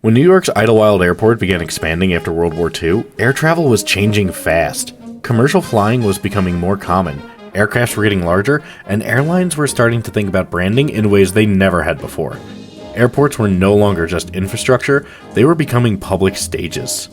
When New York's Idlewild Airport began expanding after World War II, air travel was changing fast. Commercial flying was becoming more common, aircrafts were getting larger, and airlines were starting to think about branding in ways they never had before. Airports were no longer just infrastructure, they were becoming public stages.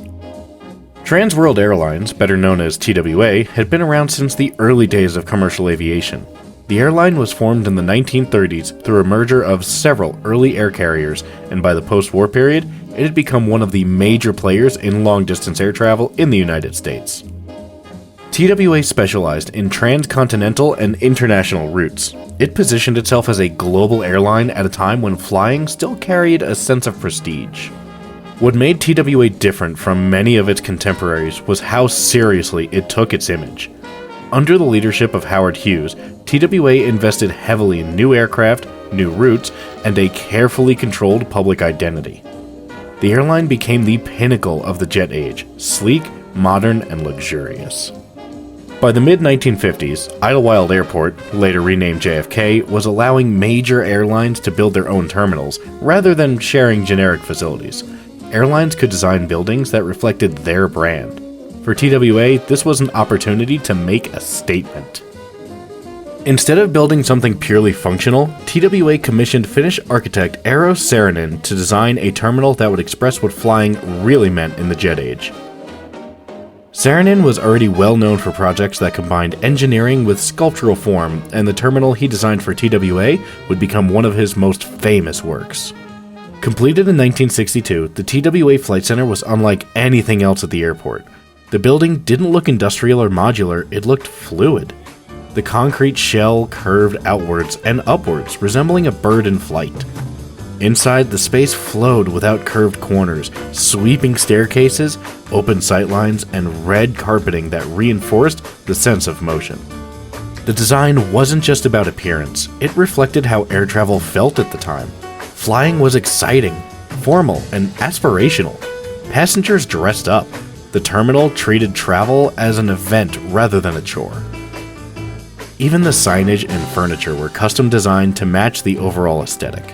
Trans World Airlines, better known as TWA, had been around since the early days of commercial aviation. The airline was formed in the 1930s through a merger of several early air carriers, and by the post-war period, it had become one of the major players in long-distance air travel in the United States. TWA specialized in transcontinental and international routes. It positioned itself as a global airline at a time when flying still carried a sense of prestige. What made TWA different from many of its contemporaries was how seriously it took its image. Under the leadership of Howard Hughes, TWA invested heavily in new aircraft, new routes, and a carefully controlled public identity. The airline became the pinnacle of the jet age, sleek, modern, and luxurious. By the mid-1950s, Idlewild Airport, later renamed JFK, was allowing major airlines to build their own terminals, rather than sharing generic facilities. Airlines could design buildings that reflected their brand. For TWA, this was an opportunity to make a statement. Instead of building something purely functional, TWA commissioned Finnish architect Eero Saarinen to design a terminal that would express what flying really meant in the jet age. Saarinen was already well known for projects that combined engineering with sculptural form, and the terminal he designed for TWA would become one of his most famous works. Completed in 1962, the TWA Flight Center was unlike anything else at the airport. The building didn't look industrial or modular, it looked fluid. The concrete shell curved outwards and upwards, resembling a bird in flight. Inside, the space flowed without curved corners, sweeping staircases, open sightlines, and red carpeting that reinforced the sense of motion. The design wasn't just about appearance, it reflected how air travel felt at the time. Flying was exciting, formal, and aspirational. Passengers dressed up. The terminal treated travel as an event rather than a chore. Even the signage and furniture were custom designed to match the overall aesthetic.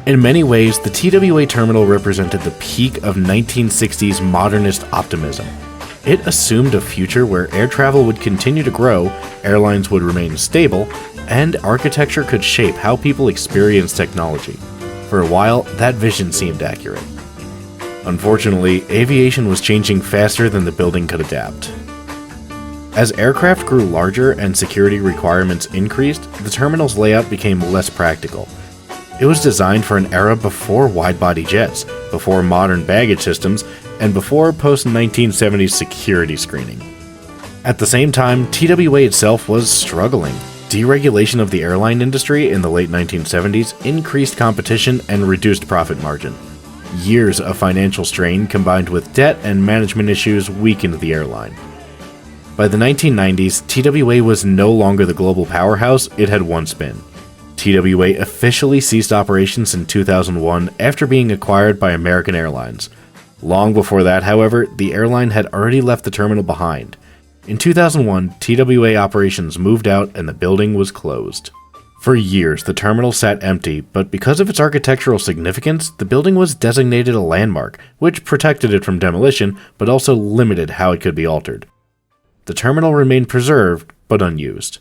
In many ways, the TWA terminal represented the peak of 1960s modernist optimism. It assumed a future where air travel would continue to grow, airlines would remain stable, and architecture could shape how people experience technology. For a while, that vision seemed accurate. Unfortunately, aviation was changing faster than the building could adapt. As aircraft grew larger and security requirements increased, the terminal's layout became less practical. It was designed for an era before wide-body jets, before modern baggage systems, and before post-1970s security screening. At the same time, TWA itself was struggling. Deregulation of the airline industry in the late 1970s increased competition and reduced profit margin. Years of financial strain combined with debt and management issues weakened the airline. By the 1990s, TWA was no longer the global powerhouse it had once been. TWA officially ceased operations in 2001 after being acquired by American Airlines. Long before that, however, the airline had already left the terminal behind. In 2001, TWA operations moved out and the building was closed. For years, the terminal sat empty, but because of its architectural significance, the building was designated a landmark, which protected it from demolition, but also limited how it could be altered. The terminal remained preserved, but unused.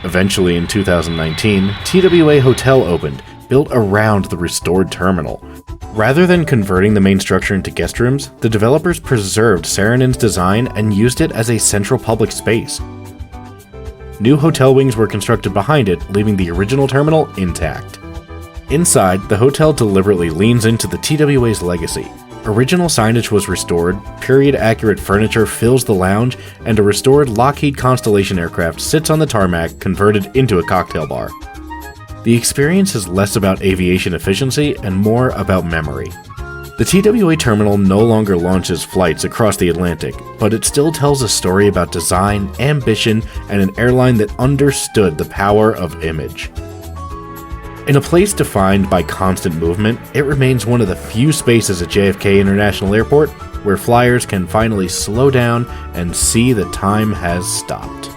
Eventually, in 2019, TWA Hotel opened, built around the restored terminal. Rather than converting the main structure into guest rooms, the developers preserved Saarinen's design and used it as a central public space. New hotel wings were constructed behind it, leaving the original terminal intact. Inside, the hotel deliberately leans into the TWA's legacy. Original signage was restored, period-accurate furniture fills the lounge, and a restored Lockheed Constellation aircraft sits on the tarmac, converted into a cocktail bar. The experience is less about aviation efficiency and more about memory. The TWA terminal no longer launches flights across the Atlantic, but it still tells a story about design, ambition, and an airline that understood the power of image. In a place defined by constant movement, it remains one of the few spaces at JFK International Airport where flyers can finally slow down and see that time has stopped.